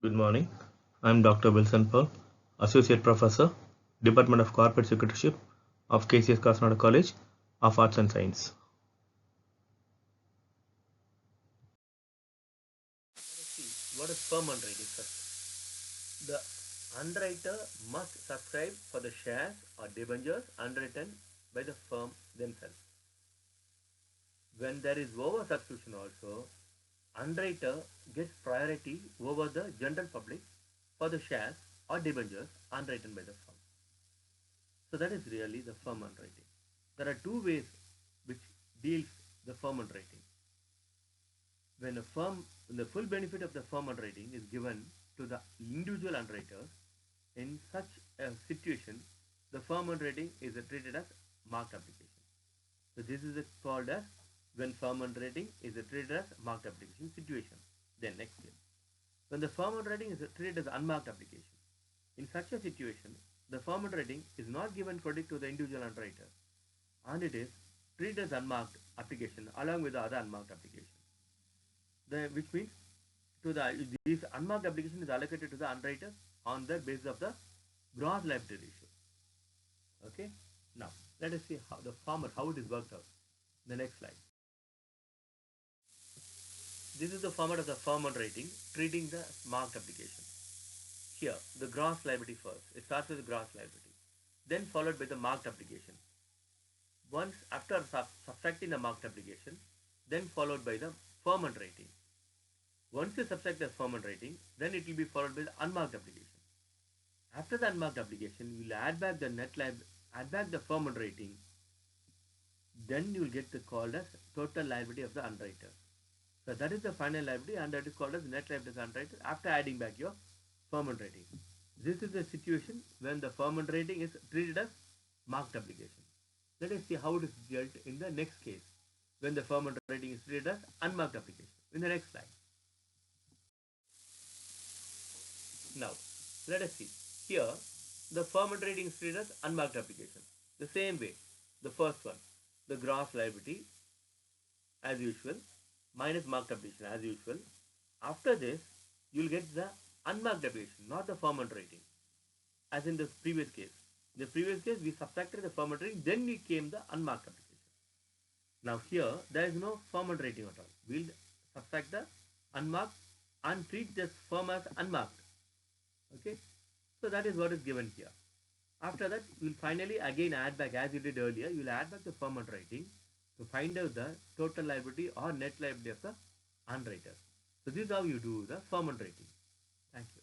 Good morning. I'm Dr. Wilson Paul, Associate Professor, Department of Corporate Secretaryship of KCS Kasnada College of Arts and Science. Let us see what is firm underwriting first. The underwriter must subscribe for the shares or debentures underwritten by the firm themselves. When there is over-subscription also, underwriter gets priority over the general public for the shares or debentures underwritten by the firm. So that is really the firm underwriting. There are two ways which deals the firm underwriting. When the full benefit of the firm underwriting is given to the individual underwriters, in such a situation, the firm underwriting is treated as marked application. So this is called as when firm underwriting is treated as marked application situation. Then next year, when the firm underwriting is treated as unmarked application, in such a situation, the firm underwriting is not given credit to the individual underwriter, and it is treated as unmarked application along with the other unmarked application. Which means this unmarked application is allocated to the underwriter on the basis of the gross liability ratio. Okay. Now let us see how it is worked out. The next slide. This is the format of the firm underwriting treating the marked application. Here, the gross liability first. It starts with the gross liability, then followed by the marked application. Once after subtracting the marked application, then followed by the firm underwriting. Once you subtract the firm underwriting, then it will be followed by the unmarked application. After the unmarked application, you will add back the firm underwriting. Then you will get the called as total liability of the underwriter. So that is the final liability, and that is called as net liability of the underwriter after adding back your firm underwriting. This is the situation when the firm underwriting is treated as marked application. Let us see how it is dealt in the next case when the firm underwriting is treated as unmarked application in the next slide. Now, let us see. Here, the firm underwriting is treated as unmarked application. The same way, the first one, the gross liability as usual, minus marked application as usual. After this, you will get the unmarked application, not the firm underwriting, as in the previous case. In the previous case, we subtracted the firm underwriting, then we came the unmarked application. Now here, there is no firm underwriting at all. We will subtract the unmarked and treat this firm as unmarked. Okay, so that is what is given here. After that, you will finally again add back, as you did earlier, you will add back the firm underwriting to find out the total liability or net liability of the underwriter. So this is how you do the firm underwriting. Thank you.